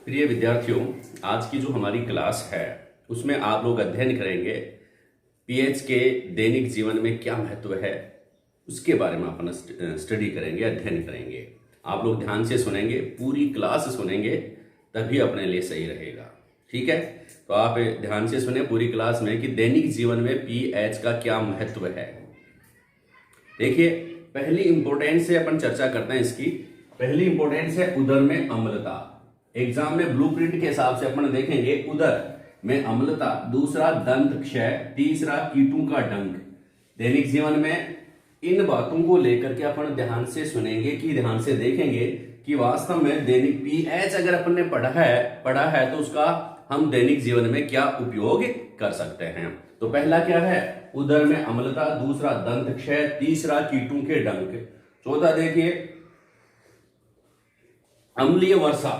प्रिय विद्यार्थियों, आज की जो हमारी क्लास है उसमें आप लोग अध्ययन करेंगे पीएच के दैनिक जीवन में क्या महत्व है, उसके बारे में अपन स्टडी करेंगे, अध्ययन करेंगे। आप लोग ध्यान से सुनेंगे, पूरी क्लास सुनेंगे, तभी अपने लिए सही रहेगा। ठीक है, तो आप ध्यान से सुने पूरी क्लास में कि दैनिक जीवन में पीएच का क्या महत्व है। देखिए, पहली इंपॉर्टेंस से अपन चर्चा करते हैं। इसकी पहली इंपॉर्टेंस है उदर में अम्लता। एग्जाम में ब्लूप्रिंट के हिसाब से अपन देखेंगे उदर में अम्लता, दूसरा दंत क्षय, तीसरा कीटों का डंक। दैनिक जीवन में इन बातों को लेकर के अपन ध्यान से सुनेंगे कि ध्यान से देखेंगे कि वास्तव में दैनिक पीएच अगर अपन ने पढ़ा है तो उसका हम दैनिक जीवन में क्या उपयोग कर सकते हैं। तो पहला क्या है, उदर में अम्लता, दूसरा दंत क्षय, तीसरा कीटों के डंक, चौथा देखिए अम्लीय वर्षा।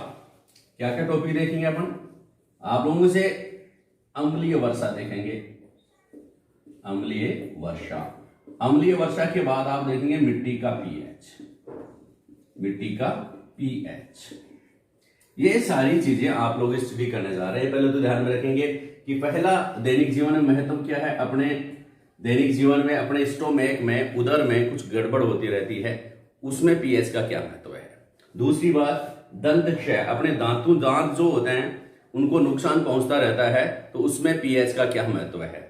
क्या क्या टॉपिक देखेंगे अपन? आप लोगों से अम्लीय वर्षा देखेंगे। अम्लीय वर्षा, अम्लीय वर्षा के बाद आप देखेंगे मिट्टी का पीएच। मिट्टी का पीएच, ये सारी चीजें आप लोग स्टडी करने जा रहे हैं। पहले तो ध्यान में रखेंगे कि पहला दैनिक जीवन में महत्व क्या है। अपने दैनिक जीवन में अपने स्टोमैक में, उदर में कुछ गड़बड़ होती रहती है, उसमें पीएच का क्या महत्व है। दूसरी बात, दंत क्षय, अपने दांत जो होते हैं उनको नुकसान पहुंचता रहता है, तो उसमें पीएच का क्या महत्व है।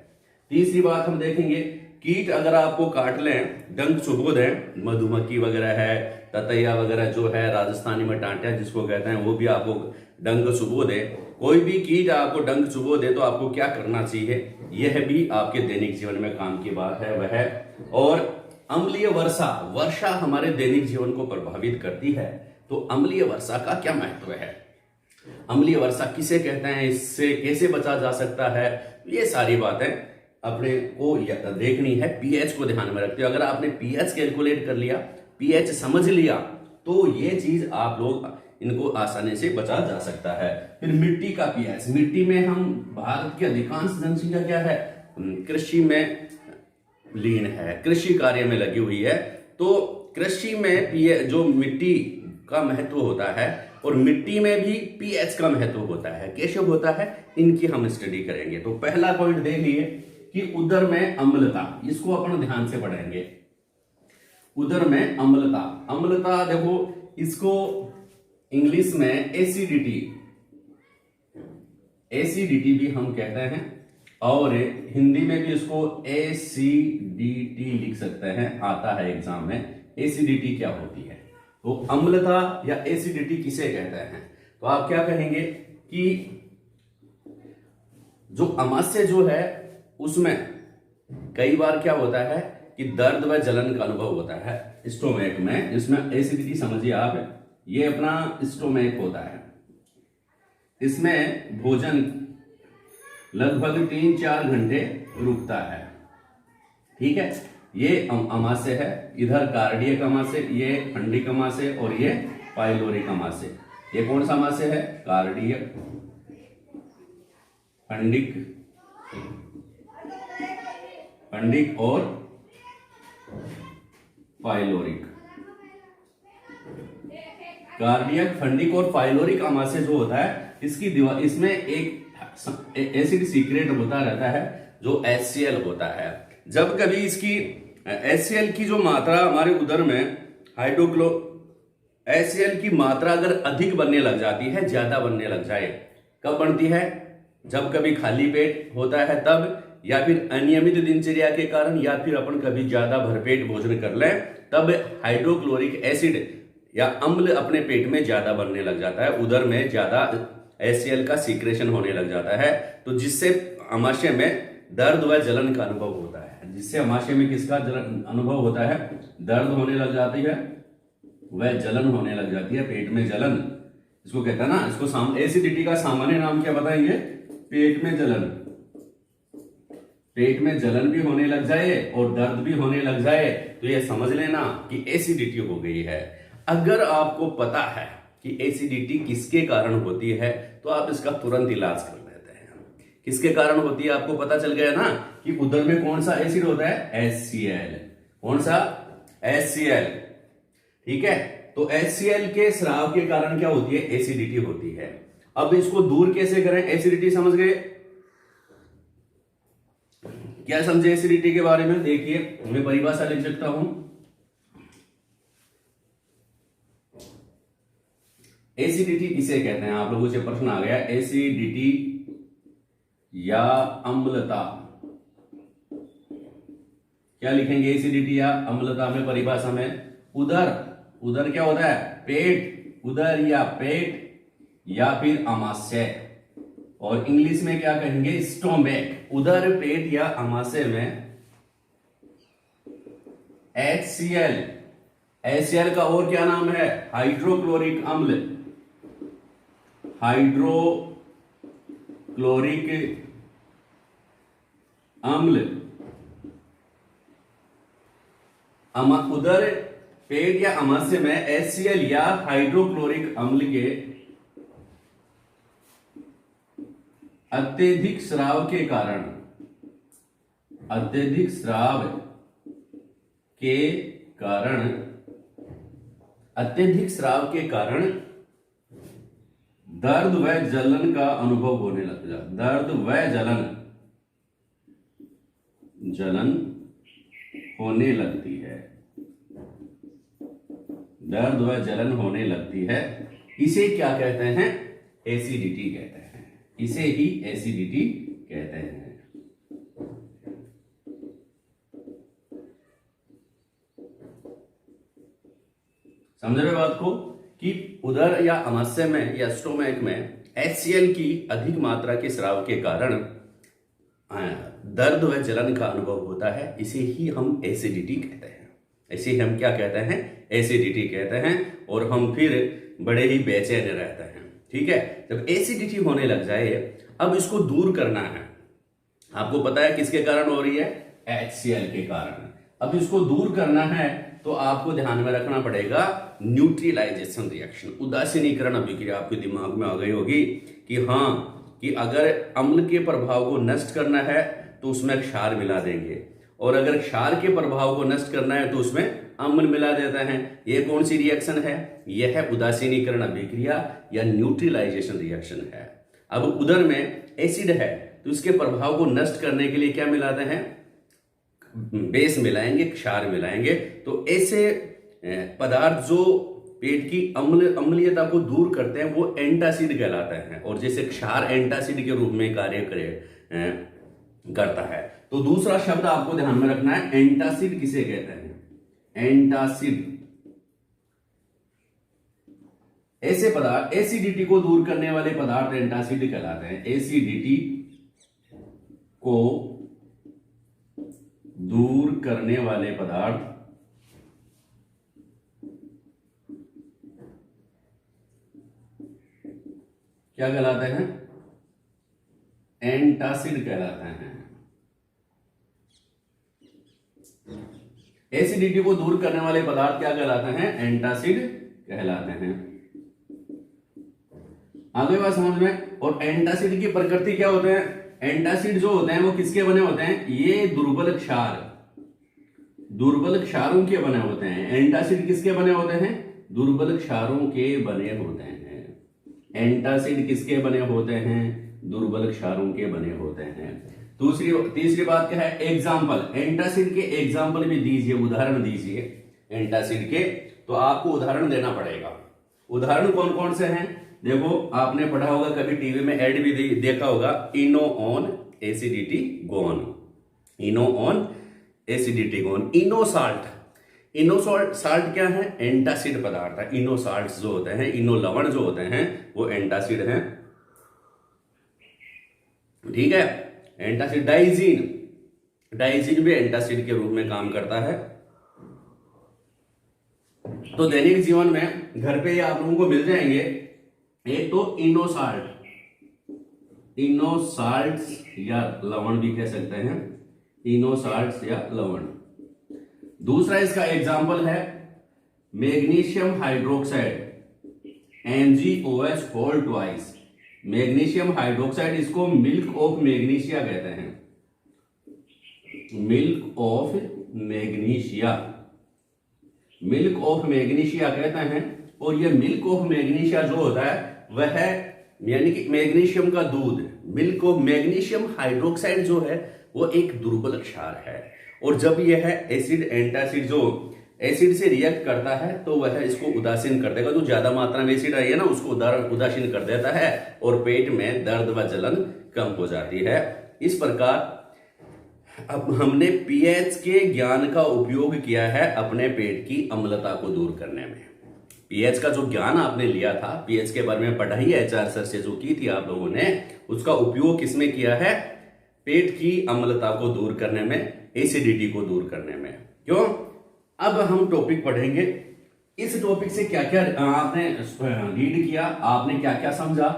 तीसरी बात हम देखेंगे, कीट अगर आपको काट लें, डंक चुभो दें, मधुमक्खी वगैरह है, ततैया वगैरह जो है, राजस्थानी में टांटिया जिसको कहते हैं, वो भी आपको डंक चुभो दे, कोई भी कीट आपको डंक चुभो दे तो आपको क्या करना चाहिए, यह भी आपके दैनिक जीवन में काम की बात है वह। और अम्लीय वर्षा, वर्षा हमारे दैनिक जीवन को प्रभावित करती है, तो अम्लीय वर्षा का क्या महत्व है, अम्लीय वर्षा किसे कहते हैं, इससे कैसे बचा जा सकता है, ये सारी बातें अपने को देखनी है। पीएच को ध्यान में रखते हो, अगर आपने पीएच कैलकुलेट कर लिया, पीएच समझ लिया, तो ये चीज आप लोग इनको आसानी से बचा जा सकता है। फिर मिट्टी का पीएच, मिट्टी में हम भारत की अधिकांश जनसंख्या क्या है, कृषि में लीन है, कृषि कार्य में लगी हुई है, तो कृषि में पीएच जो मिट्टी का महत्व होता है और मिट्टी में भी पीएच का महत्व होता है। कैसे होता है, इनकी हम स्टडी करेंगे। तो पहला पॉइंट देख लिए कि उदर में अम्लता, इसको अपन ध्यान से पढ़ेंगे। उदर में अम्लता, अम्लता देखो इसको इंग्लिश में एसिडिटी, एसिडिटी भी हम कहते हैं, और हिंदी में भी इसको एसिडिटी लिख सकते हैं, आता है एग्जाम में। एसिडिटी क्या होती है, तो अम्लता या एसिडिटी किसे कहते हैं, तो आप क्या कहेंगे कि जो अमाशय जो है उसमें कई बार क्या होता है कि दर्द व जलन का अनुभव होता है स्टोमैक में। इसमें एसिडिटी समझिए आप, ये अपना स्टोमैक होता है, इसमें भोजन लगभग 3-4 घंटे रुकता है। ठीक है, ये अमाशय है, इधर कार्डियक अमाशय, ये फंडिक अमाशय और ये पाइलोरिक अमाशय। ये कौन सा अमाशय है, कार्डियक, फंडिक और पाइलोरिक। कार्डियक, फंडिक और पाइलोरिक अमाशय जो होता है, इसकी दीवार, इसमें एक एसिड सीक्रेट होता रहता है जो HCl होता है। जब कभी इसकी HCl की जो मात्रा हमारे उदर में HCl की मात्रा अगर अधिक बनने लग जाती है, ज्यादा बनने लग जाए, कब बनती है, जब कभी खाली पेट होता है तब, या फिर अनियमित दिनचर्या के कारण, या फिर अपन कभी ज्यादा भरपेट भोजन कर लें, तब हाइड्रोक्लोरिक एसिड या अम्ल अपने पेट में ज्यादा बनने लग जाता है, उदर में ज्यादा HCl का सीक्रेशन होने लग जाता है, तो जिससे अमाशय में दर्द व जलन का अनुभव होता है। जिससे अमाशय में किसका जलन अनुभव होता है, दर्द होने लग जाती है, वह जलन होने लग जाती है, पेट में जलन, इसको कहता है ना, इसको एसिडिटी का सामान्य नाम क्या बताएंगे, पेट में जलन। पेट में जलन भी होने लग जाए और दर्द भी होने लग जाए तो यह समझ लेना कि एसिडिटी हो गई है। अगर आपको पता है कि एसिडिटी किसके कारण होती है, तो आप इसका तुरंत इलाज कर लेते हैं। किसके कारण होती है आपको पता चल गया ना, कि उदर में कौन सा एसिड होता है, HCl। कौन सा, HCl। ठीक है, तो HCl के स्राव के कारण क्या होती है, एसिडिटी होती है। अब इसको दूर कैसे करें? एसिडिटी समझ गए? क्या समझे एसिडिटी के बारे में? देखिए मैं परिभाषा लिख सकता हूं। एसिडिटी किसे कहते हैं? आप लोगों से प्रश्न आ गया, एसिडिटी या अम्लता, क्या लिखेंगे? एसिडिटी या अम्लता में परिभाषा में उदर, उदर क्या होता है? पेट, उदर या पेट या फिर आमाशय, और इंग्लिश में क्या कहेंगे? स्टोमैक। उदर, पेट या आमाशय में HCl, HCl का और क्या नाम है? हाइड्रोक्लोरिक अम्ल, हाइड्रोक्लोरिक अम्ल। उदर, पेट या आमाशय में HCl या हाइड्रोक्लोरिक अम्ल के अत्यधिक स्राव के कारण, अत्यधिक स्राव के कारण, अत्यधिक स्राव के कारण दर्द व जलन का अनुभव होने लगता है। दर्द व जलन होने लगती है, दर्द व जलन होने लगती है। इसे क्या कहते हैं? एसिडिटी कहते हैं, इसे ही एसिडिटी कहते हैं। समझ रहे बात को कि उदर या आमाशय में या स्टोमैक में HCl की अधिक मात्रा के स्राव के कारण दर्द व जलन का अनुभव होता है, इसे ही हम एसिडिटी कहते हैं। इसे हम क्या कहते हैं? एसिडिटी कहते हैं। और हम फिर बड़े ही बेचैन रहते हैं। ठीक है, जब एसिडिटी होने लग जाए, अब इसको दूर करना है। आपको पता है किसके कारण हो रही है? HCl के कारण। अब इसको दूर करना है तो आपको ध्यान में रखना पड़ेगा न्यूट्रलाइजेशन रिएक्शन, उदासीनीकरण अभिक्रिया। आपके दिमाग में आ गई होगी कि हाँ, कि अगर अम्ल के प्रभाव को नष्ट करना है तो उसमें क्षार मिला देंगे, और अगर क्षार के प्रभाव को नष्ट करना है तो उसमें अम्ल मिला देते हैं। ये कौन सी रिएक्शन है? यह है उदासीनीकरण अभिक्रिया या न्यूट्रलाइजेशन रिएक्शन है। अब उदर में एसिड है तो इसके प्रभाव को नष्ट करने के लिए क्या मिलाते हैं? बेस मिलाएंगे, क्षार मिलाएंगे। तो ऐसे पदार्थ जो पेट की अम्लीयता को दूर करते हैं वो एंटासिड कहलाते हैं, और जैसे क्षार एंटासिड के रूप में कार्य करता है। तो दूसरा शब्द आपको ध्यान में रखना है, एंटासिड किसे कहते हैं? एंटासिड ऐसे पदार्थ, एसिडिटी को दूर करने वाले पदार्थ एंटासिड कहलाते हैं। एसिडिटी को दूर करने वाले पदार्थ क्या कहलाते हैं? एंटासिड कहलाते हैं। एसिडिटी को दूर करने वाले पदार्थ क्या कहलाते हैं? एंटासिड कहलाते हैं। आगे बात समझ में। और एंटासिड की प्रकृति क्या होते हैं? एंटासिड जो होते हैं वो किसके बने होते हैं? ये दुर्बल क्षार, दुर्बल क्षारों के बने होते हैं। एंटासिड किसके बने होते हैं? दुर्बल क्षारों के बने होते हैं। एंटासिड किसके बने होते हैं? दुर्बल क्षारों के बने होते हैं। तीसरी बात क्या है? एग्जाम्पल, एंटासिड के एग्जाम्पल भी दीजिए, उदाहरण दीजिए एंटासिड के। तो आपको उदाहरण देना पड़ेगा। उदाहरण कौन कौन से हैं? देखो, आपने पढ़ा होगा, कभी टीवी में ऐड भी देखा होगा, Eno on acidity gone, Eno on acidity gone. Eno salt, Eno salt क्या है? एंटासिड पदार्थ है। इनो साल्ट जो होते हैं, इनो लवण जो होते हैं वो एंटासिड हैं। ठीक है, एंटासिड। डाइजीन, डाइजीन भी एंटासिड के रूप में काम करता है। तो दैनिक जीवन में घर पे आप लोगों को मिल जाएंगे। एक तो इनो साल्ट, इनो साल्ट या लवण भी कह सकते हैं, इनो साल्ट या लवण। दूसरा इसका एग्जाम्पल है magnesium hydroxide, MgOH whole twice. Magnesium hydroxide, इसको मिल्क ऑफ मैग्नीशिया कहते हैं, milk of magnesia, milk of magnesia कहते हैं। और ये मिल्क ऑफ मैग्नीशिया जो होता है वह यानी कि मैग्नीशियम का दूध, मिल्क ऑफ मैग्नीशियम हाइड्रोक्साइड जो है वो एक दुर्बल क्षार है, और जब यह एसिड एंटासिड जो एसिड से रिएक्ट करता है तो वह इसको उदासीन कर देगा। जो ज्यादा मात्रा में एसिड आई है ना उसको उदासीन कर देता है और पेट में दर्द व जलन कम हो जाती है। इस प्रकार अब हमने पीएच के ज्ञान का उपयोग किया है अपने पेट की अम्लता को दूर करने में। पीएच का जो ज्ञान आपने लिया था, पीएच के बारे में पढ़ाई एचआर सर से जो की थी आप लोगों ने, उसका उपयोग किसमें किया है? पेट की अम्लता को दूर करने में, एसिडिटी को दूर करने में। क्यों? अब हम टॉपिक पढ़ेंगे। इस टॉपिक से क्या क्या आपने रीड किया, आपने क्या क्या समझा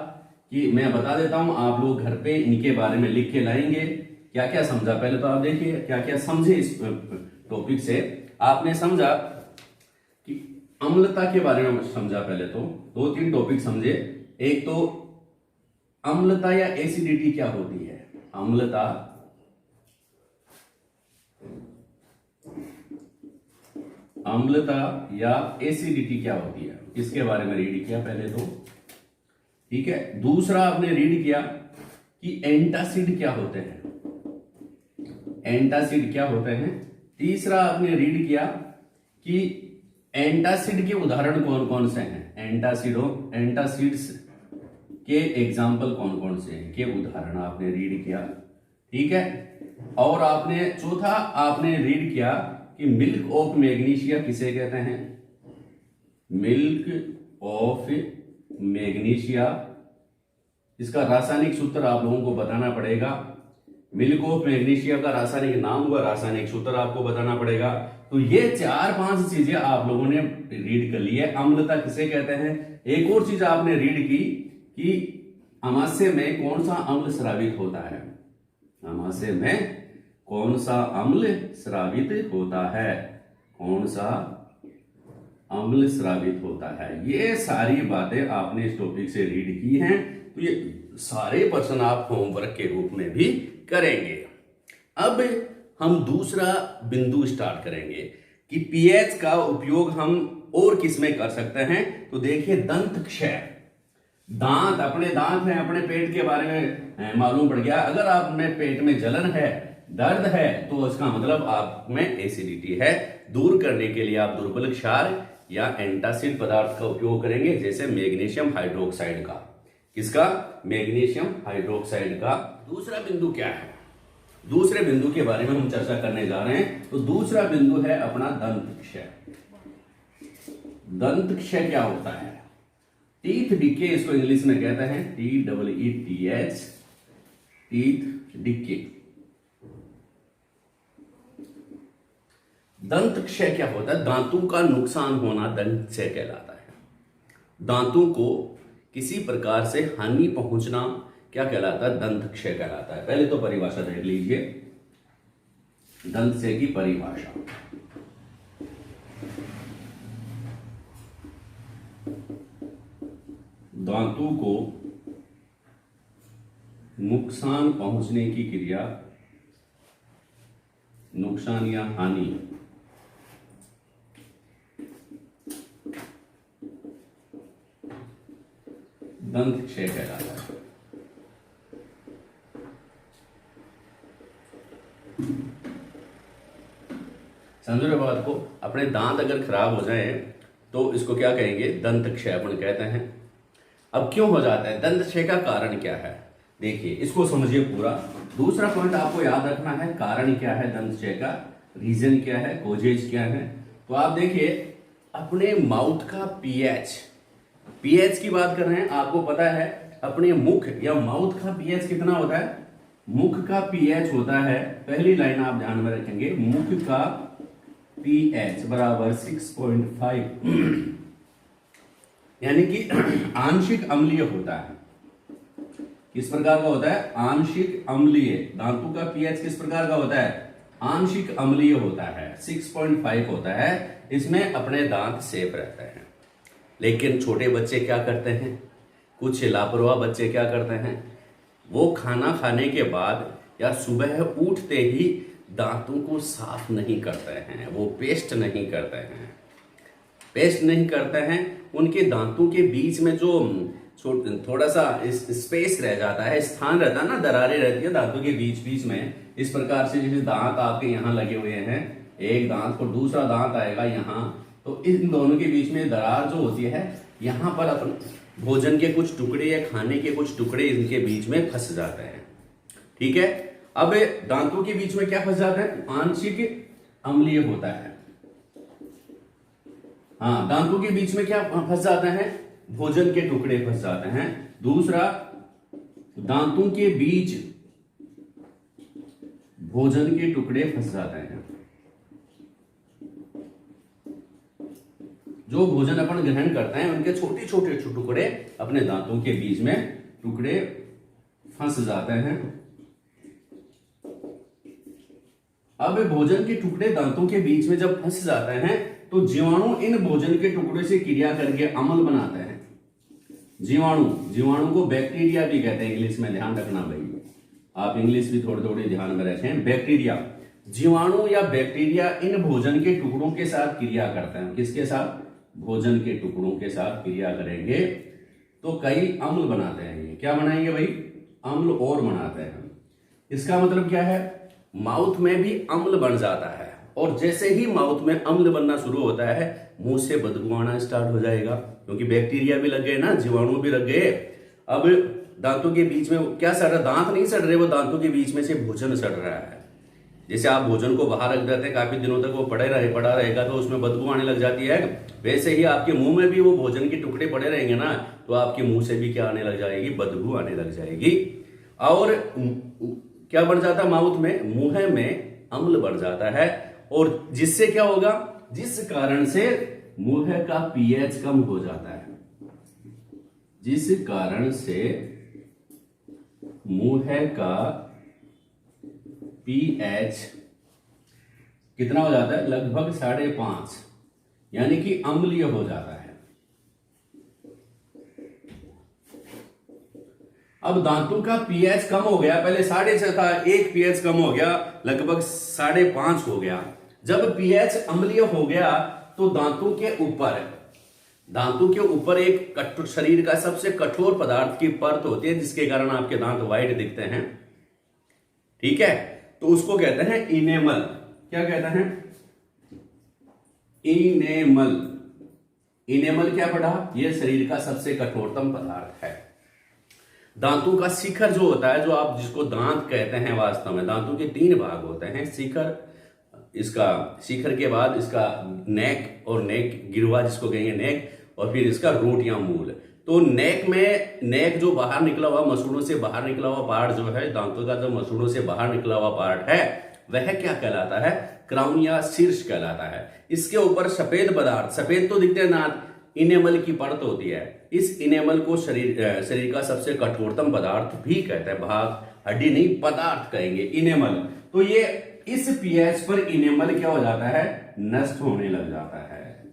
कि मैं बता देता हूं, आप लोग घर पे इनके बारे में लिख के लाएंगे। क्या क्या समझा पहले तो आप देखिए, क्या क्या समझे इस टॉपिक से। आपने समझा कि अम्लता के बारे में समझा, पहले तो 2-3 टॉपिक समझे। एक तो अम्लता या एसिडिटी क्या होती है, अम्लता या एसिडिटी क्या होती है, इसके बारे में रीड किया पहले तो, ठीक है। दूसरा आपने रीड किया कि एंटासिड क्या होते हैं, एंटासिड क्या होते हैं। तीसरा आपने रीड किया कि एंटासिड के उदाहरण कौन कौन से हैं, एंटासिड्स के एग्जाम्पल कौन कौन से हैं, के उदाहरण आपने रीड किया, ठीक है। और आपने चौथा आपने रीड किया कि मिल्क ऑफ मैग्नीशिया किसे कहते हैं, मिल्क ऑफ मैग्नीशिया, इसका रासायनिक सूत्र आप लोगों को बताना पड़ेगा। मिल्क ऑफ मैग्नीशिया का रासायनिक नाम हुआ, रासायनिक सूत्र आपको बताना पड़ेगा। तो ये 4-5 चीजें आप लोगों ने रीड कर ली है। अम्लता किसे कहते हैं। एक और चीज आपने रीड की कि अमाशय में कौन सा अम्ल स्रावित होता है, अमाशय में कौन सा अम्ल स्रावित होता है, कौन सा अम्ल स्रावित होता है। ये सारी बातें आपने इस टॉपिक से रीड की हैं। तो ये सारे प्रश्न आप होमवर्क के रूप में भी करेंगे। अब हम दूसरा बिंदु स्टार्ट करेंगे कि पीएच का उपयोग हम और किस में कर सकते हैं। तो देखिए, दंत क्षय, दांत, अपने दांत में अपने पेट के बारे में मालूम पड़ गया। अगर आप में पेट में जलन है, दर्द है, तो इसका मतलब आप में एसिडिटी है। दूर करने के लिए आप दुर्बल क्षार या एंटासिड पदार्थ का उपयोग करेंगे, जैसे मैग्नीशियम हाइड्रोक्साइड का। किसका? मैग्नीशियम हाइड्रोक्साइड का। दूसरा बिंदु क्या है, दूसरे बिंदु के बारे में हम चर्चा करने जा रहे हैं। तो दूसरा बिंदु है अपना दंत क्षय। दंत क्षय क्या होता है? टीथ डिके इसको इंग्लिश में कहते हैं, TEETH, टीथ डिके। दंत क्षय क्या होता है? दांतों का नुकसान होना दंत क्षय कहलाता है। दांतों को किसी प्रकार से हानि पहुंचना क्या कहलाता है? दंत क्षय कहलाता है। पहले तो परिभाषा देख लीजिए, दंत क्षय की परिभाषा। दांतों को नुकसान पहुंचने की क्रिया, नुकसान या हानि, दंत क्षय कहलाता है। समझो रे बात को। अपने दांत अगर खराब हो जाए तो इसको क्या कहेंगे? दंत क्षय अपन कहते हैं। अब क्यों हो जाता है? दंत क्षय का कारण क्या है? देखिए, इसको समझिए पूरा। दूसरा पॉइंट आपको याद रखना है, कारण क्या है दंत क्षय का, रीजन क्या है, कोजेज क्या है। तो आप देखिए, अपने माउथ का पीएच की बात कर रहे हैं। आपको पता है अपने मुख या माउथ का पीएच कितना होता है? मुख का पीएच होता है, पहली लाइन आप ध्यान में रखेंगे, मुख का पीएच बराबर 6.5 यानी कि आंशिक अम्लीय होता है। किस प्रकार का होता है? आंशिक अम्लीय। दांतों का पीएच किस प्रकार का होता है? आंशिक अम्लीय होता है, 6.5 होता है। इसमें अपने दांत सेफ रहते हैं। लेकिन छोटे बच्चे क्या करते हैं, कुछ लापरवाह बच्चे क्या करते हैं, वो खाना खाने के बाद या सुबह उठते ही दांतों को साफ नहीं करते हैं, वो पेस्ट नहीं करते हैं। उनके दांतों के बीच में जो थोड़ा सा स्पेस रह जाता है, स्थान रहता है ना, दरारें रहती है दांतों के बीच बीच में। इस प्रकार से जैसे दांत आपके यहाँ लगे हुए हैं, एक दांत को दूसरा दांत आएगा यहाँ, तो इन दोनों के बीच में दरार जो होती है, यहाँ पर अपन भोजन के कुछ टुकड़े या खाने के कुछ टुकड़े इनके बीच में फंस जाते हैं। ठीक है, अब दांतों के बीच में क्या फंस जाता है? आंशिक अम्लीय होता है। हाँ, दांतों के बीच में क्या फंस जाता है? भोजन के टुकड़े फंस जाते हैं। दूसरा, दांतों के बीच भोजन के टुकड़े फंस जाते हैं। जो भोजन अपन ग्रहण करते हैं उनके छोटे छोटे टुकड़े अपने दांतों के बीच में टुकड़े फंस जाते हैं। अब भोजन के टुकड़े दांतों के बीच में जब फंस जाते हैं तो जीवाणु इन भोजन के टुकड़े से क्रिया करके अम्ल बनाते हैं। जीवाणु को बैक्टीरिया भी कहते हैं इंग्लिश में, ध्यान रखना भाई, आप इंग्लिश भी थोड़ी थोड़ी ध्यान में रखें। बैक्टीरिया, जीवाणु या बैक्टीरिया इन भोजन के टुकड़ों के साथ क्रिया करते हैं। किसके साथ? भोजन के टुकड़ों के साथ क्रिया करेंगे तो कई अम्ल बनाते हैं। ये क्या बनाएंगे भाई? अम्ल और बनाते हैं। इसका मतलब क्या है? माउथ में भी अम्ल बन जाता है, और जैसे ही माउथ में अम्ल बनना शुरू होता है, मुंह से बदबू आना स्टार्ट हो जाएगा, क्योंकि बैक्टीरिया भी लग गए ना, जीवाणु भी लग गए। अब दांतों के बीच में क्या सड़ रहा? दांत नहीं सड़ रहे, वो दांतों के बीच में से भोजन सड़ रहा है। जैसे आप भोजन को बाहर रख देते हैं, काफी दिनों तक वो पड़ा रहेगा तो उसमें बदबू आने लग जाती है। वैसे ही आपके मुंह में भी वो भोजन के टुकड़े पड़े रहेंगे ना, तो आपके मुंह से भी क्या आने लग जाएगी? बदबू आने लग जाएगी। और क्या बढ़ जाता है? माउथ में, मुंह में अम्ल बढ़ जाता है, और जिससे क्या होगा? जिस कारण से मुंह का पीएच कम हो जाता है। जिस कारण से मुंह का पीएच कितना हो जाता है? लगभग 5.5, यानी कि अम्लीय हो जाता है। अब दांतों का पीएच कम हो गया, पहले 6.5 था, 1 पीएच कम हो गया, लगभग 5.5 हो गया। जब पीएच अम्लीय हो गया तो दांतों के ऊपर एक शरीर का सबसे कठोर पदार्थ की परत होती है, जिसके कारण आपके दांत वाइट दिखते हैं। ठीक है, तो उसको कहते हैं इनेमल। क्या कहते हैं? इनेमल। इनेमल क्या पढ़ा? यह शरीर का सबसे कठोरतम पदार्थ है। दांतों का शिखर जो होता है, जो आप जिसको दांत कहते हैं, वास्तव में दांतों के 3 भाग होते हैं। शिखर, इसका शिखर के बाद इसका नेक, और नेक गिरवा जिसको कहेंगे नेक, और फिर इसका रूट या मूल। तो नेक जो बाहर निकला हुआ, मसूड़ों से बाहर निकला हुआ पार्ट जो है, दांतों का जो मसूड़ों से बाहर निकला हुआ पार्ट है, वह क्या कहलाता है? क्राउन या शीर्ष कहलाता है। इसके ऊपर सफेद पदार्थ, सफेद तो दिखते हैं ना, इनेमल की परत होती है। इस इनेमल को शरीर का सबसे कठोरतम पदार्थ भी कहते हैं। भाग, हड्डी नहीं, पदार्थ कहेंगे, इनेमल। तो ये इस पीएच पर इनेमल क्या हो जाता है? नष्ट होने लग जाता है।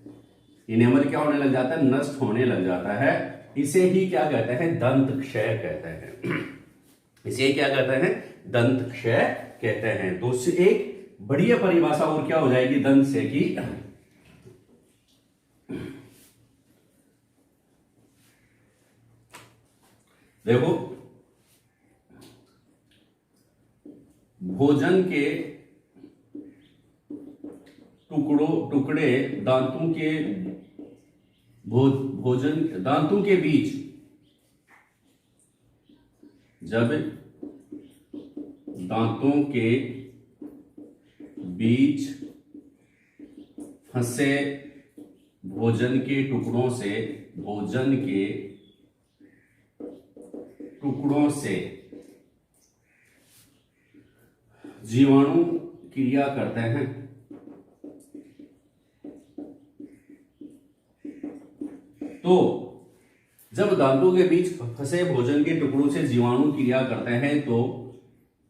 इनेमल क्या होने लग जाता है? नष्ट होने लग जाता है। इसे ही क्या कहते हैं? दंत क्षय कहते हैं। इसे क्या कहते हैं? दंत क्षय कहते हैं। तो एक बढ़िया परिभाषा और क्या हो जाएगी दंत क्षय की? देखो, भोजन के टुकड़े दांतों के बीच, जब दांतों के बीच फंसे भोजन के टुकड़ों से जीवाणु क्रिया करते हैं। तो जब दांतों के बीच फंसे भोजन के टुकड़ों से जीवाणु क्रिया करते हैं तो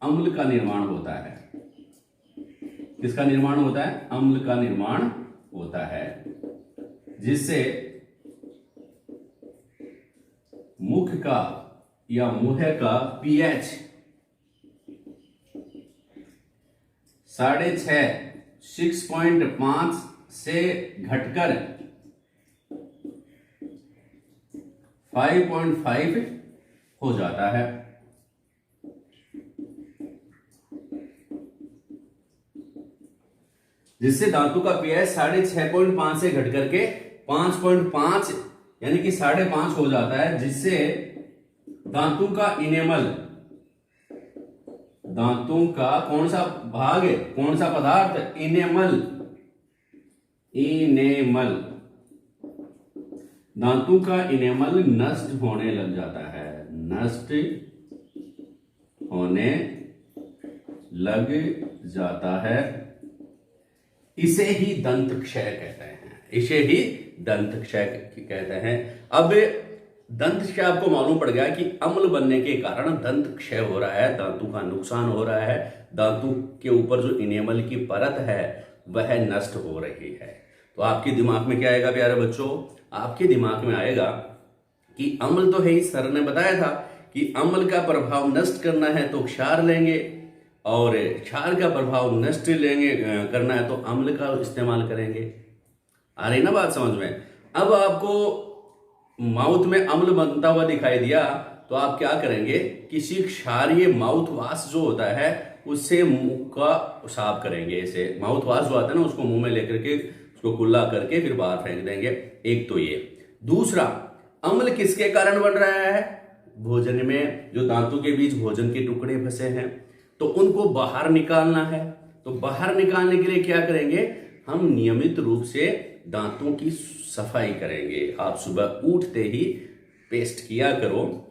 अम्ल का निर्माण होता है। किसका निर्माण होता है? अम्ल का निर्माण होता है, जिससे मुख का या मुंह का पीएच 6.5 से घटकर 5.5 हो जाता है। जिससे धातु का पीएच 6.5 से घट करके 5.5 यानी कि 5.5 हो जाता है, जिससे धातु का इनेमल, धातु का कौन सा भाग है, कौन सा पदार्थ, इनेमल, इनेमल, धातु का इनेमल नष्ट होने लग जाता है, नष्ट होने लग जाता है। इसे ही दंत क्षय कहते हैं, इसे ही दंत क्षय कहते हैं। अब दंत क्षय आपको मालूम पड़ गया कि अम्ल बनने के कारण दंत क्षय हो रहा है, दांतों का नुकसान हो रहा है, दांतों के ऊपर जो इनेमल की परत है वह नष्ट हो रही है। तो आपके दिमाग में क्या आएगा प्यारे बच्चों, आपके दिमाग में आएगा कि अम्ल तो है ही, सर ने बताया था कि अम्ल का प्रभाव नष्ट करना है तो क्षार लेंगे, और क्षार का प्रभाव नष्ट लेंगे करना है तो अम्ल का इस्तेमाल करेंगे। आ रही ना बात समझ में। अब आपको माउथ में अम्ल बनता हुआ दिखाई दिया तो आप क्या करेंगे, किसी क्षारीय माउथ वाश जो होता है उससे मुंह का साफ करेंगे। ऐसे माउथ वाश जो आता है ना, उसको मुंह में लेकर के उसको कुल्ला करके फिर बाहर फेंक देंगे। एक तो ये। दूसरा, अम्ल किसके कारण बन रहा है, भोजन में जो दांतों के बीच भोजन के टुकड़े फंसे हैं तो उनको बाहर निकालना है। तो बाहर निकालने के लिए क्या करेंगे, हम नियमित रूप से दांतों की सफाई करेंगे। आप सुबह उठते ही पेस्ट किया करो,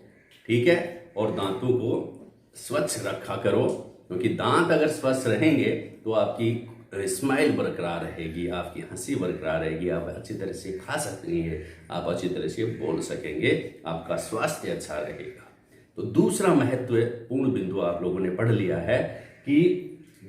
ठीक है, और दांतों को स्वच्छ रखा करो, क्योंकि दांत अगर स्वच्छ रहेंगे तो आपकी स्माइल बरकरार रहेगी, आपकी हंसी बरकरार रहेगी, आप अच्छी तरह से खा सकेंगे, आप अच्छी तरह से बोल सकेंगे, आपका स्वास्थ्य अच्छा रहेगा। तो दूसरा महत्वपूर्ण बिंदु आप लोगों ने पढ़ लिया है कि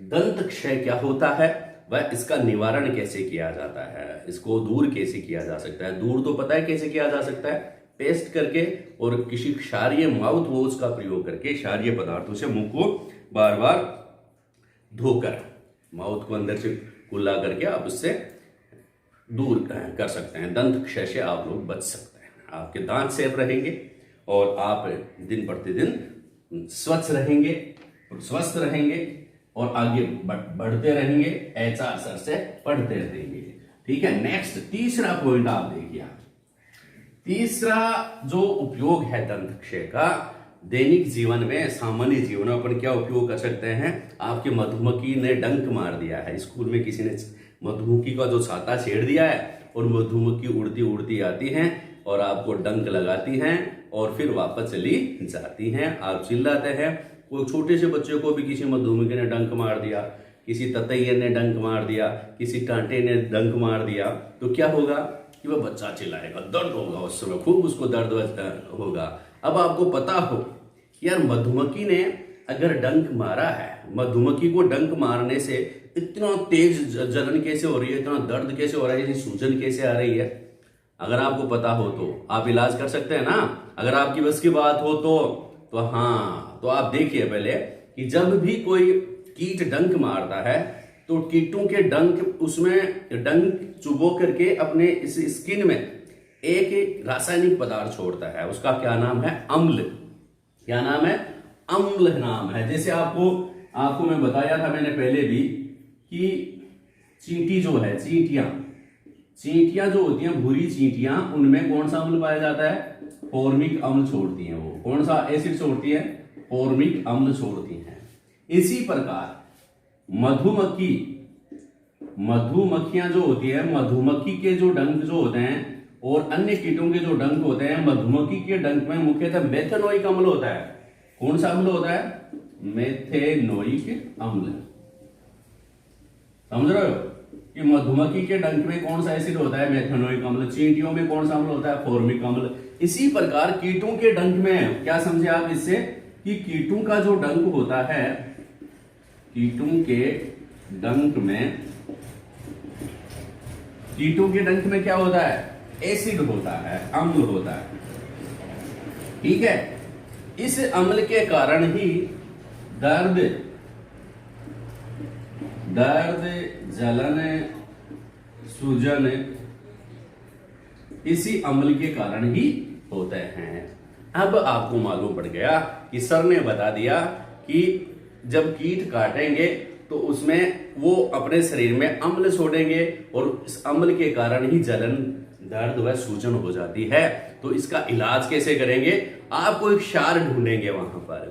दंत क्षय क्या होता है, वह इसका निवारण कैसे किया जाता है, इसको दूर कैसे किया जा सकता है। दूर तो पता है कैसे किया जा सकता है, पेस्ट करके और किसी क्षारीय माउथ वॉश का प्रयोग करके क्षारीय पदार्थों से मुंह को बार बार धोकर माउथ को अंदर से कुल्ला करके आप उससे दूर कर सकते हैं। दंत क्षय से आप लोग बच सकते हैं, आपके दांत सेफ रहेंगे और आप दिन प्रतिदिन स्वच्छ रहेंगे और स्वस्थ रहेंगे और आगे बढ़ते रहेंगे, ऐसा सर से पढ़ते रहेंगे। ठीक है, नेक्स्ट तीसरा पॉइंट आप देखिए। तीसरा जो उपयोग है दंत क्षय का दैनिक जीवन में, सामान्य जीवन में अपन क्या उपयोग कर सकते हैं। आपके मधुमक्खी ने डंक मार दिया है, स्कूल में किसी ने मधुमक्खी का जो छाता छेड़ दिया है और मधुमक्खी उड़ती उड़ती आती हैं और आपको डंक लगाती हैं और फिर वापस चली जाती हैं। आप चिल्लाते हैं। कोई छोटे से बच्चे को भी किसी मधुमक्खी ने डंक मार दिया, किसी ततैये ने डंक मार दिया, किसी कांटे ने डंक मार दिया, तो क्या होगा कि वह बच्चा चिल्लाएगा, दर्द होगा, उस समय खूब उसको दर्द होगा। अब आपको पता हो यार, मधुमक्खी ने अगर डंक मारा है, मधुमक्खी को डंक मारने से इतना तेज जलन कैसे हो रही है, इतना दर्द कैसे हो रहा है, सूजन कैसे आ रही है, अगर आपको पता हो तो आप इलाज कर सकते हैं ना। अगर आपकी बस की बात हो तो हाँ, तो आप देखिए पहले कि जब भी कोई कीट डंक मारता है तो कीटों के डंक, उसमें डंक चुबो करके अपने इस स्किन में एक रासायनिक पदार्थ छोड़ता है, उसका क्या नाम है, अम्ल। क्या नाम है, अम्ल नाम है। जैसे आपको मैं बताया था मैंने पहले भी कि चींटी जो है, चींटियां जो होती हैं, भूरी चींटियां, उनमें कौन सा अम्ल पाया जाता है, फॉर्मिक अम्ल छोड़ती हैं। वो कौन सा एसिड छोड़ती है, फॉर्मिक अम्ल छोड़ती हैं। इसी प्रकार मधुमक्खियां जो होती है, मधुमक्खी के जो डंक जो होते हैं और अन्य कीटों के जो डंक होते हैं, मधुमक्खी के डंक में मुख्यतः मेथेनोइक अम्ल होता है। कौन सा अम्ल होता है, मेथेनोइक अम्ल। समझ रहे हो कि मधुमक्खी के डंक में कौन सा एसिड होता है, मेथेनोइक अम्ल। चींटियों में कौन सा अम्ल होता है, फॉर्मिक अम्ल। इसी प्रकार कीटों के डंक में क्या समझे आप इससे, कि कीटों का जो डंक होता है, कीटों के डंक में क्या होता है, एसिड होता है, अम्ल होता है। ठीक है, इस अम्ल के कारण ही दर्द, जलन, सूजन इसी अम्ल के कारण ही होते हैं। अब आपको मालूम पड़ गया कि सर ने बता दिया कि जब कीट काटेंगे तो उसमें वो अपने शरीर में अम्ल छोड़ेंगे और इस अम्ल के कारण ही जलन, दर्द व सूजन हो जाती है। तो इसका इलाज कैसे करेंगे? आपको एक क्षार ढूंढेंगे, वहां पर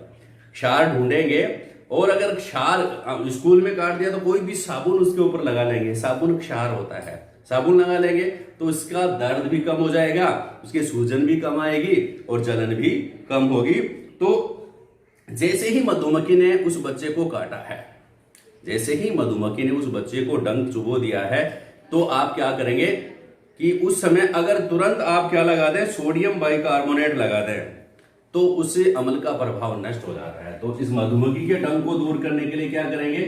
क्षार ढूंढेंगे, और अगर क्षार स्कूल में काट दिया तो कोई भी साबुन उसके ऊपर लगा लेंगे, साबुन क्षार होता है, साबुन लगा लेंगे तो इसका दर्द भी कम हो जाएगा, उसके सूजन भी कम आएगी और जलन भी कम होगी। तो जैसे ही मधुमक्खी ने उस बच्चे को काटा है, जैसे ही मधुमक्खी ने उस बच्चे को डंक चुबो दिया है, तो आप क्या करेंगे कि उस समय अगर तुरंत आप क्या लगा दें, सोडियम बाइकार्बोनेट लगा दें, तो उससे अम्ल का प्रभाव नष्ट हो जाता है। तो इस मधुमक्खी के डंक को दूर करने के लिए क्या करेंगे,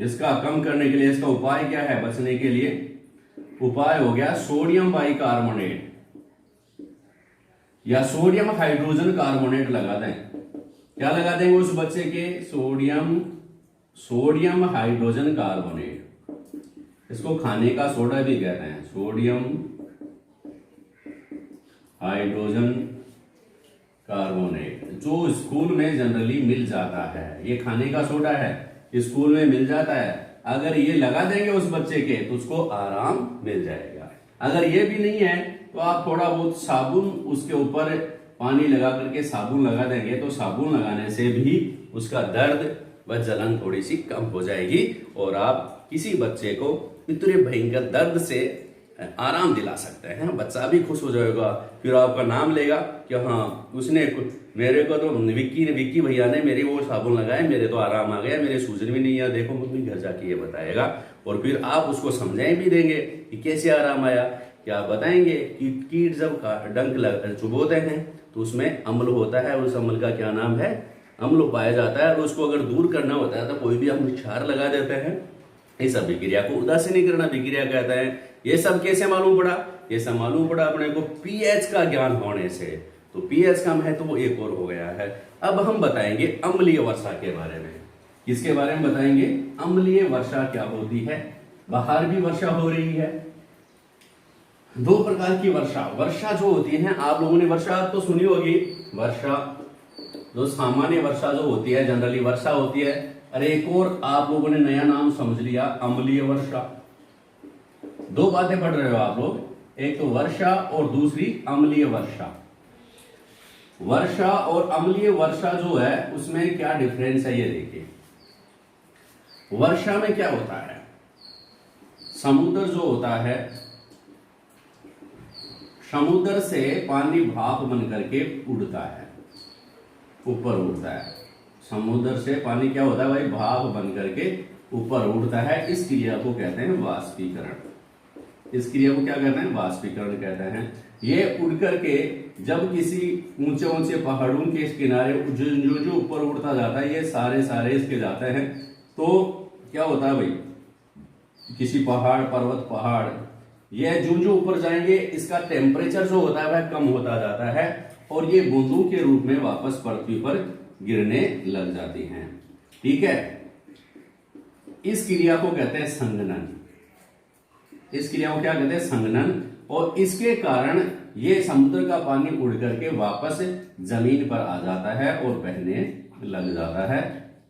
इसका कम करने के लिए इसका उपाय क्या है? बचने के लिए उपाय हो गया सोडियम बाइकार्बोनेट या सोडियम हाइड्रोजन कार्बोनेट लगा दें। क्या लगा देंगे उस बच्चे के? Sodium hydrogen carbonate. इसको खाने का सोडा भी कहते हैं, सोडियम हाइड्रोजन कार्बोनेट, जो स्कूल में जनरली मिल जाता है। ये खाने का सोडा है, स्कूल में मिल जाता है। अगर ये लगा देंगे उस बच्चे के तो उसको आराम मिल जाएगा। अगर ये भी नहीं है तो आप थोड़ा बहुत साबुन उसके ऊपर पानी लगा करके साबुन लगा देंगे, तो साबुन लगाने से भी उसका दर्द व जलन थोड़ी सी कम हो जाएगी और आप किसी बच्चे को इतने भयंकर दर्द से आराम दिला सकते हैं। बच्चा भी खुश हो जाएगा, फिर आपका नाम लेगा कि हाँ उसने मेरे को तो विक्की भैया ने मेरी वो साबुन लगाए, मेरे तो आराम आ गया, मेरे सूजन भी नहीं आया, देखो मम्मी घर जाके ये बताएगा। और फिर आप उसको समझाएं भी देंगे कि कैसे आराम आया। क्या आप बताएंगे कि कीट जब डंक चुभोते हैं तो उसमें अम्ल होता है, उस अम्ल का क्या नाम है? अम्ल पाया जाता है। और उसको अगर दूर करना होता है तो कोई भी हम क्षार लगा देते हैं। इस अभिक्रिया को उदासीनीकरण अभिक्रिया कहते हैं। ये सब कैसे मालूम पड़ा? ये सब मालूम पड़ा अपने को पीएच का ज्ञान होने से। तो पीएच का महत्व वो एक और हो गया है। अब हम बताएंगे अम्लीय वर्षा के बारे में। किसके बारे में बताएंगे? अम्लीय वर्षा क्या होती है। बाहर भी वर्षा हो रही है, दो प्रकार की वर्षा जो होती है, आप लोगों ने वर्षा तो सुनी होगी। वर्षा जो सामान्य वर्षा जो होती है, जनरली वर्षा होती है। अरे एक और आप लोगों ने नया नाम समझ लिया, अम्लीय वर्षा। दो बातें पढ़ रहे हो आप लोग, एक तो वर्षा और दूसरी अम्लीय वर्षा। वर्षा और अम्लीय वर्षा जो है उसमें क्या डिफरेंस है ये देखिए। वर्षा में क्या होता है, समुद्र जो होता है, समुद्र से पानी भाप बन करके उड़ता है, ऊपर उड़ता है। समुद्र से पानी क्या होता है भाई? भाप बन करके ऊपर उड़ता है। इस क्रिया को कहते हैं वाष्पीकरण। इस क्रिया को क्या कहते हैं? वाष्पीकरण कहते हैं। ये उड़ करके जब किसी ऊंचे ऊंचे पहाड़ों के किनारे जो ऊपर उड़ता जाता है, ये सारे इसके जाते हैं, तो क्या होता है भाई? किसी पहाड़, पर्वत, पहाड़, ये जो ऊपर जाएंगे इसका टेम्परेचर जो होता है वह कम होता जाता है और ये बूंदों के रूप में वापस पृथ्वी पर गिरने लग जाती हैं। ठीक है, इस क्रिया को कहते हैं संघनन। इस क्रिया को क्या कहते हैं? संघनन। और इसके कारण ये समुद्र का पानी उड़ करके वापस जमीन पर आ जाता है और बहने लग जाता है।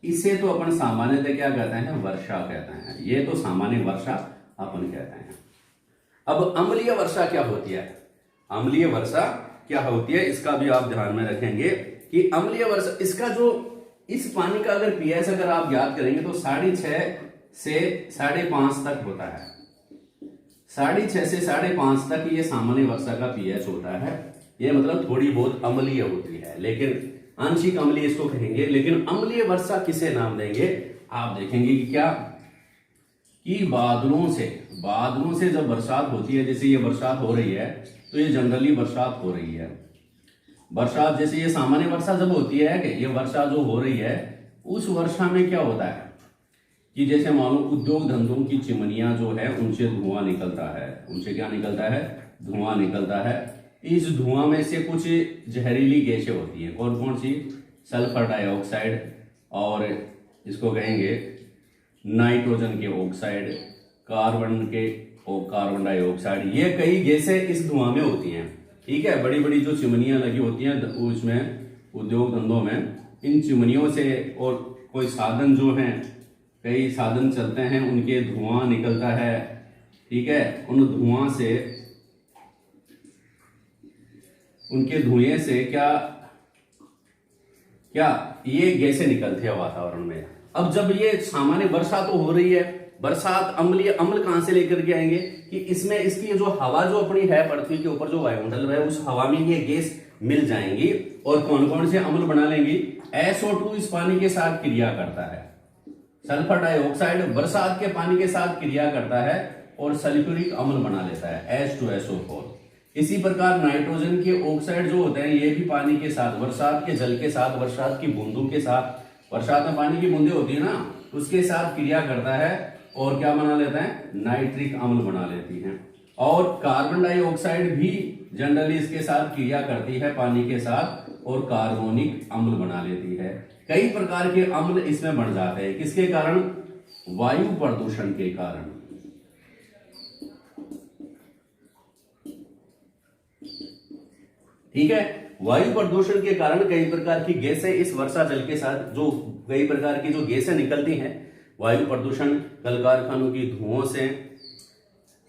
इसे तो अपन सामान्यतः क्या कहते हैं? वर्षा कहते हैं। ये तो सामान्य वर्षा अपन कहते हैं। अब अम्लीय वर्षा क्या होती है? अम्लीय वर्षा क्या होती है इसका भी आप ध्यान में रखेंगे कि अम्लीय वर्षा, इसका जो इस पानी का अगर पीएच अगर आप याद करेंगे तो 6.5 से 5.5 तक होता है। 6.5 से 5.5 तक ये सामान्य वर्षा का पीएच होता है। ये मतलब थोड़ी बहुत अम्लीय होती है, लेकिन आंशिक अम्लीय इसको कहेंगे। लेकिन अम्लीय वर्षा किसे नाम देंगे? आप देखेंगे कि क्या कि बादलों से जब बरसात होती है, जैसे ये बरसात हो रही है तो ये जनरली बरसात हो रही है। बरसात जैसे ये सामान्य वर्षा जब होती है कि ये वर्षा जो हो रही है, उस वर्षा में क्या होता है कि जैसे मानो उद्योग धंधों की चिमनियां जो है उनसे धुआं निकलता है। उनसे क्या निकलता है? धुआं निकलता है। इस धुआं में से कुछ जहरीली गैसें होती हैं। कौन कौन सी? सल्फर डाइऑक्साइड, और इसको कहेंगे नाइट्रोजन के ऑक्साइड, कार्बन के और कार्बन डाइऑक्साइड, ये कई गैसें इस धुआं में होती हैं। ठीक है, बड़ी बड़ी जो चिमनियां लगी होती हैं उसमें उद्योग धंधों में, इन चिमनियों से और कोई साधन जो हैं, कई साधन चलते हैं, उनके धुआं निकलता है। ठीक है, उन धुआं से, उनके धुएं से क्या क्या ये गैसें निकलती है वातावरण में। अब जब ये सामान्य वर्षा तो हो रही है, बरसात अम्लीय अम्ल कहां से लेकर के आएंगे कि इसमें इसकी जो हवा जो अपनी है पृथ्वी के ऊपर जो वायुमंडल है, उस हवा में ये गैस मिल जाएंगी और कौन कौन से अम्ल बना लेंगी। SO2 इस पानी के साथ क्रिया करता है, सल्फर डाइऑक्साइड बरसात के पानी के साथ क्रिया करता है और सल्फ्यूरिक अम्ल बना लेता है H2SO4। इसी प्रकार नाइट्रोजन के ऑक्साइड जो होते हैं, ये भी पानी के साथ, बरसात के जल के साथ, बरसात की बूंदों के साथ, बरसात में पानी की बूंदें होती है ना, उसके साथ क्रिया करता है और क्या बना लेता है, नाइट्रिक अम्ल बना लेती है। और कार्बन डाइऑक्साइड भी जनरली इसके साथ क्रिया करती है पानी के साथ और कार्बोनिक अम्ल बना लेती है। कई प्रकार के अम्ल इसमें बन जाते हैं, किसके कारण, वायु प्रदूषण के कारण। ठीक है, वायु प्रदूषण के कारण कई प्रकार की गैसें इस वर्षा जल के साथ, जो कई प्रकार की जो गैसें निकलती हैं, वायु प्रदूषण कल कारखानों की धुओं से,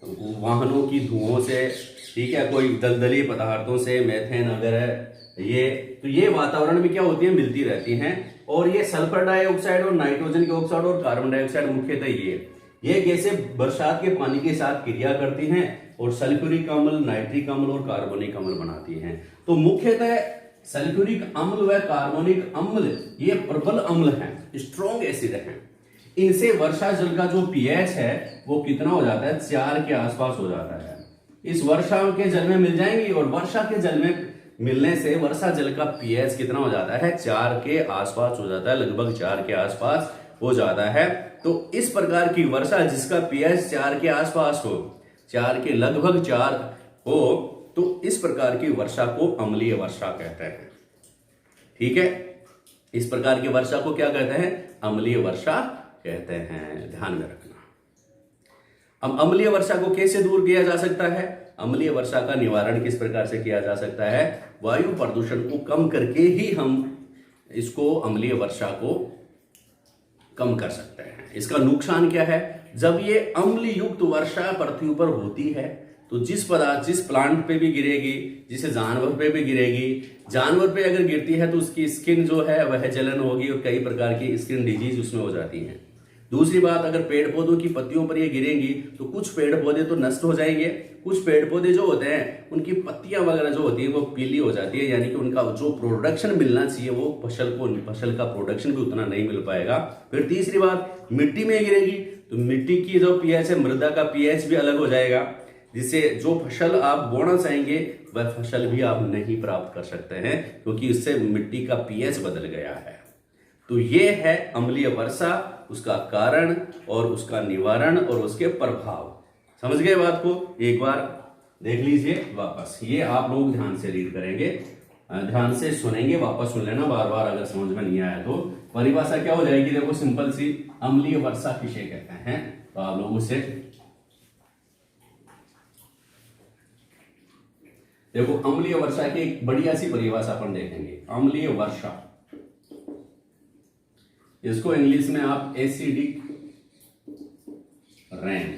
वाहनों की धुओं से, ठीक है, कोई दलदली पदार्थों से, मेथेन वगैरह, ये वातावरण में क्या होती है, मिलती रहती हैं। और ये सल्फर डाइऑक्साइड और नाइट्रोजन के ऑक्साइड और कार्बन डाइऑक्साइड मुख्यतः ये गैसें बरसात के पानी के साथ क्रिया करती हैं और सल्फ्यूरिक अम्ल, नाइट्रिक अम्ल और कार्बोनिक अम्ल बनाती हैं। तो मुख्यतः सल्फ्यूरिक अम्ल व कार्बोनिक अम्ल ये प्रबल अम्ल हैं, स्ट्रॉन्ग एसिड हैं। इनसे वर्षा जल का जो पीएच है वो कितना हो जाता है, 4 के आसपास हो जाता है। इस वर्षा के जल में मिल जाएंगी और वर्षा के जल में मिलने से वर्षा जल का पीएच कितना हो जाता है, 4 के आसपास हो जाता है, लगभग 4 के आसपास हो जाता है। तो इस प्रकार की वर्षा जिसका पीएच 4 के आसपास हो, 4 के लगभग 4 हो, तो इस प्रकार की वर्षा को अम्लीय वर्षा कहते हैं। ठीक है, इस प्रकार की वर्षा को क्या कहते हैं, अम्लीय वर्षा कहते हैं, ध्यान में रखना। अब अम्लीय वर्षा को कैसे दूर किया जा सकता है, अम्लीय वर्षा का निवारण किस प्रकार से किया जा सकता है, वायु प्रदूषण को कम करके ही हम इसको अम्लीय वर्षा को कम कर सकते हैं। इसका नुकसान क्या है, जब ये अम्ल युक्त वर्षा पृथ्वी पर होती है तो जिस प्लांट पे भी गिरेगी, जिसे जानवर पे भी गिरेगी, जानवर पे अगर गिरती है तो उसकी स्किन जो है वह जलन होगी और कई प्रकार की स्किन डिजीज उसमें हो जाती हैं। दूसरी बात, अगर पेड़ पौधों की पत्तियों पर ये गिरेंगी तो कुछ पेड़ पौधे तो नष्ट हो जाएंगे, कुछ पेड़ पौधे जो होते हैं उनकी पत्तियां वगैरह जो होती है वो पीली हो जाती है, यानी कि उनका जो प्रोडक्शन मिलना चाहिए वो फसल का प्रोडक्शन भी उतना नहीं मिल पाएगा। फिर तीसरी बात, मिट्टी में गिरेगी तो मिट्टी की जो पीएच है, मृदा का पीएच भी अलग हो जाएगा, जिससे जो फसल आप बोना चाहेंगे वह फसल भी आप नहीं प्राप्त कर सकते हैं, क्योंकि इससे मिट्टी का पीएच बदल गया है। तो ये है अम्लीय वर्षा, उसका कारण और उसका निवारण और उसके प्रभाव। समझ गए बात को, एक बार देख लीजिए वापस, ये आप लोग ध्यान से रीड करेंगे, ध्यान से सुनेंगे, वापस सुन लेना बार बार, अगर समझ में नहीं आया तो। परिभाषा क्या हो जाएगी, देखो सिंपल सी, अम्लीय वर्षा किसे कहते हैं, तो आप लोगों से देखो अम्लीय वर्षा की एक बढ़िया सी परिभाषा अपन देखेंगे। अम्लीय वर्षा, इसको इंग्लिश में आप एसिडिक रेन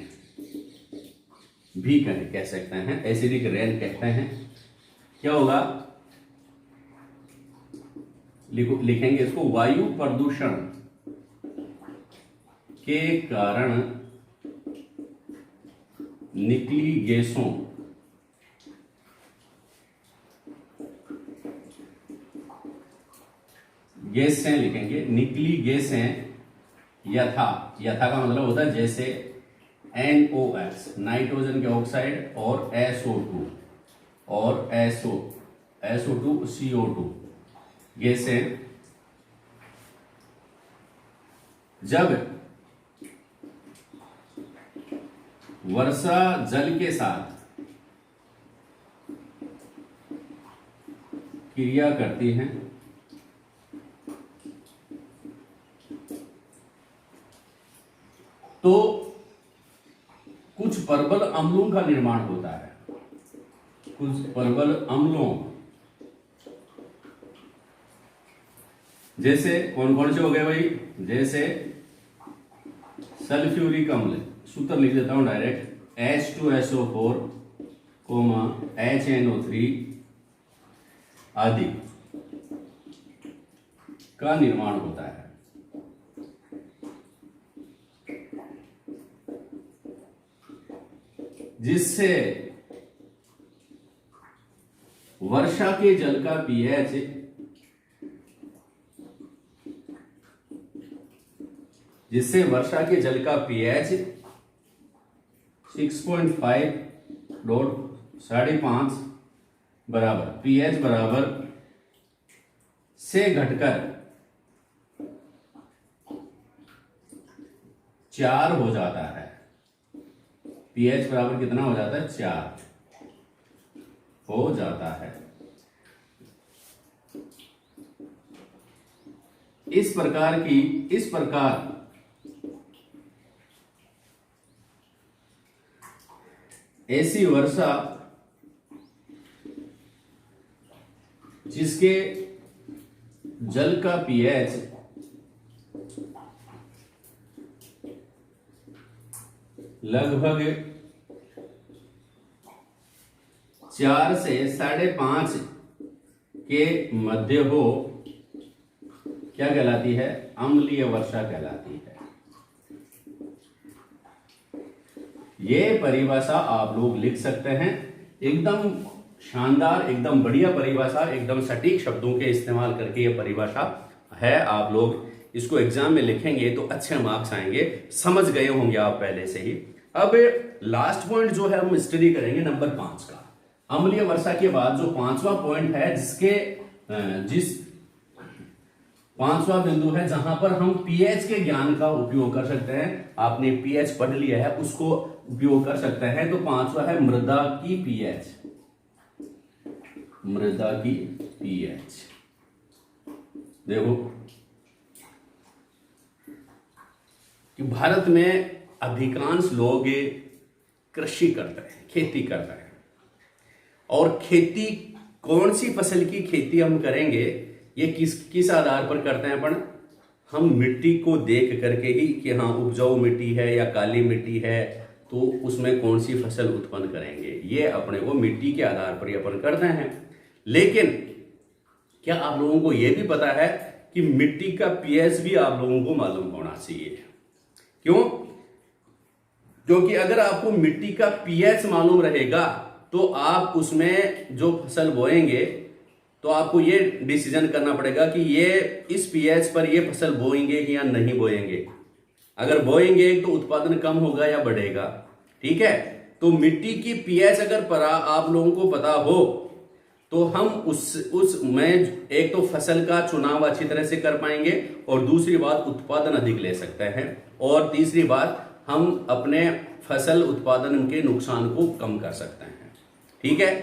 भी कह सकते हैं, एसिडिक रेन कहते हैं। क्या होगा, लिखेंगे इसको, वायु प्रदूषण के कारण निकली गैसों गैसें लिखेंगे, निकली गैसें यथा का मतलब होता है जैसे NOx नाइट्रोजन के ऑक्साइड और SO2 और SO2 CO2 गैसें जब वर्षा जल के साथ क्रिया करती हैं तो कुछ प्रबल अम्लों का निर्माण होता है, कुछ प्रबल अम्लों, जैसे कौन कौन से हो गए भाई, जैसे सल्फ्यूरिक अम्ल, सूत्र लिख देता हूं डायरेक्ट, H2SO4, HNO3 आदि का निर्माण होता है। जिससे वर्षा के जल का पीएच जिससे वर्षा के जल का पीएच 6.5 बराबर पीएच बराबर से घटकर 4 हो जाता है। पीएच बराबर कितना हो जाता है, 4 हो जाता है। इस प्रकार ऐसी वर्षा जिसके जल का पीएच लगभग 4 से 5.5 के मध्य हो, क्या कहलाती है, अम्लीय वर्षा कहलाती है। ये परिभाषा आप लोग लिख सकते हैं, एकदम शानदार, एकदम बढ़िया परिभाषा, एकदम सटीक शब्दों के इस्तेमाल करके ये परिभाषा है। आप लोग इसको एग्जाम में लिखेंगे तो अच्छे मार्क्स आएंगे, समझ गए होंगे आप पहले से ही। अब लास्ट पॉइंट जो है हम स्टडी करेंगे नंबर 5 का। अम्लीय वर्षा के बाद जो 5वां पॉइंट है, जिस 5वां बिंदु है जहां पर हम पीएच के ज्ञान का उपयोग कर सकते हैं। आपने पीएच पढ़ लिया है, उसको उपयोग कर सकते हैं। तो 5वां है मृदा की पीएच। मृदा की पीएच देखो कि भारत में अधिकांश लोग कृषि करते हैं, खेती कर रहे हैं, और खेती कौन सी फसल की खेती हम करेंगे, ये किस आधार पर करते हैं अपन, हम मिट्टी को देख करके ही कि हाँ उपजाऊ मिट्टी है या काली मिट्टी है तो उसमें कौन सी फसल उत्पन्न करेंगे, ये अपने को मिट्टी के आधार पर ही अपन करते हैं। लेकिन क्या आप लोगों को यह भी पता है कि मिट्टी का पीएच भी आप लोगों को मालूम होना चाहिए। क्यों? क्योंकि अगर आपको मिट्टी का पीएच मालूम रहेगा तो आप उसमें जो फसल बोएंगे तो आपको ये डिसीजन करना पड़ेगा कि ये इस पीएच पर ये फसल बोएंगे या नहीं बोएंगे। अगर बोएंगे तो उत्पादन कम होगा या बढ़ेगा, ठीक है। तो मिट्टी की पीएच अगर आप लोगों को पता हो तो हम उसमें एक तो फसल का चुनाव अच्छी तरह से कर पाएंगे, और दूसरी बात उत्पादन अधिक ले सकते हैं, और तीसरी बात हम अपने फसल उत्पादन के नुकसान को कम कर सकते हैं। ठीक है,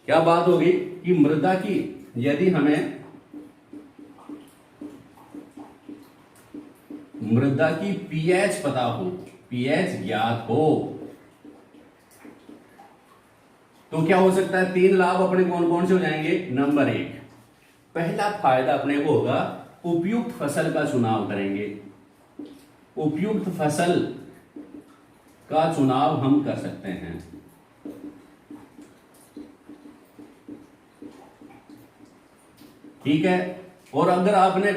क्या बात होगी कि मृदा की, यदि हमें मृदा की पीएच पता हो, पीएच ज्ञात हो, तो क्या हो सकता है, 3 लाभ अपने कौन कौन से हो जाएंगे। नंबर 1, पहला फायदा अपने को होगा, उपयुक्त फसल का चुनाव करेंगे। उपयुक्त फसल का चुनाव हम कर सकते हैं। ठीक है, और अगर आपने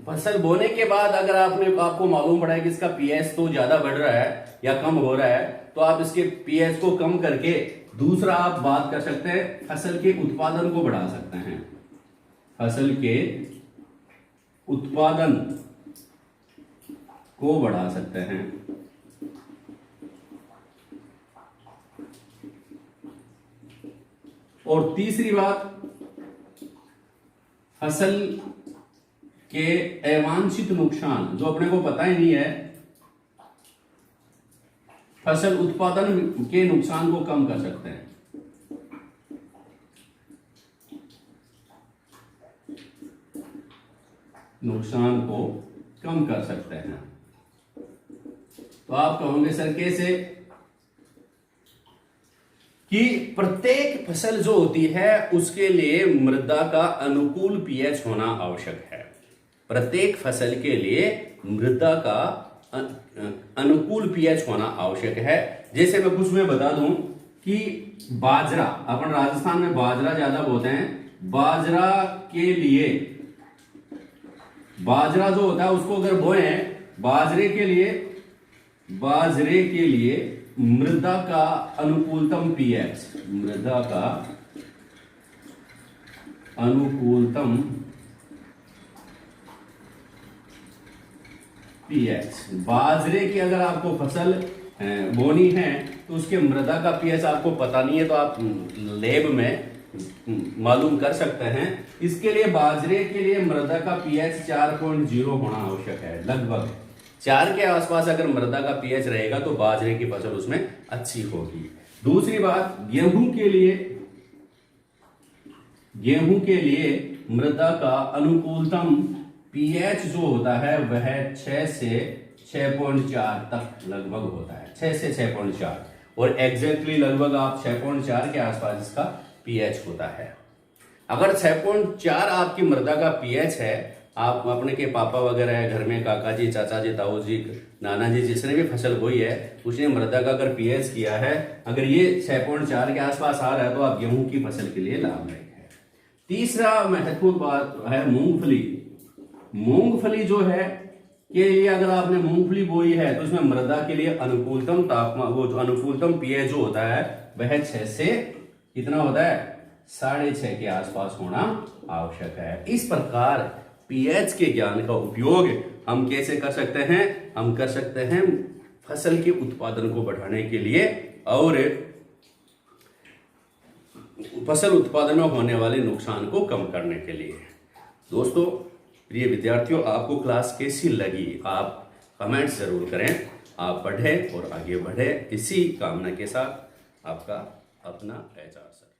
फसल बोने के बाद अगर आपको मालूम पड़ा है कि इसका पीएच तो ज्यादा बढ़ रहा है या कम हो रहा है, तो आप इसके पीएच को कम करके दूसरा आप बात कर सकते हैं, फसल के उत्पादन को बढ़ा सकते हैं। फसल के उत्पादन को बढ़ा सकते हैं। और तीसरी बात, फसल के अवांछित नुकसान जो अपने को पता ही नहीं है, फसल उत्पादन के नुकसान को कम कर सकते हैं। नुकसान को कम कर सकते हैं। तो आप कहोगे सर कैसे, कि प्रत्येक फसल जो होती है उसके लिए मृदा का अनुकूल पीएच होना आवश्यक है। प्रत्येक फसल के लिए मृदा का अनुकूल पीएच होना आवश्यक है। जैसे मैं कुछ में बता दूं कि बाजरा, अपन राजस्थान में बाजरा ज्यादा बोलते हैं। बाजरा के लिए, बाजरा जो होता है उसको अगर बोए, बाजरे के लिए मृदा का अनुकूलतम पीएच, मृदा का अनुकूलतम पीएच, बाजरे की अगर आपको फसल बोनी है तो उसके मृदा का पीएच आपको पता नहीं है तो आप लैब में मालूम कर सकते हैं। इसके लिए बाजरे के लिए मृदा का पीएच 4.0 होना आवश्यक है। लगभग 4 के आसपास अगर मृदा का पीएच रहेगा तो बाजरे की फसल उसमें अच्छी होगी। दूसरी बात, गेहूं के लिए मृदा का अनुकूलतम पीएच जो होता है वह 6 से 6.4 तक लगभग होता है। 6 से 6.4 और एग्जैक्टली लगभग आप 6.4 के आसपास इसका पीएच होता है। अगर 6.4 आपकी मृदा का पीएच है, आप अपने के पापा वगैरह है घर में, काका जी, चाचा जी, ताऊ जी, नाना जी, जिसने भी फसल बोई है उसने मृदा का अगर पीएच किया है, अगर ये 6.4 के आसपास आ रहा है तो आप गेहूं की फसल के लिए लाभदायक है। तीसरा महत्वपूर्ण बात है मूंगफली। मूंगफली जो है के लिए अगर आपने मूंगफली बोई है तो उसमें मृदा के लिए अनुकूलतम तापमान, वो जो अनुकूलतम पीएच जो होता है वह 6 से कितना होता है, 6.5 के आसपास होना आवश्यक है। इस प्रकार पीएच के ज्ञान का उपयोग हम कैसे कर सकते हैं? हम कर सकते हैं फसल के उत्पादन को बढ़ाने के लिए और फसल उत्पादन में होने वाले नुकसान को कम करने के लिए। दोस्तों, प्रिय विद्यार्थियों, आपको क्लास कैसी लगी आप कमेंट्स जरूर करें। आप पढ़ें और आगे बढ़े, इसी कामना के साथ आपका अपना एचआर सर।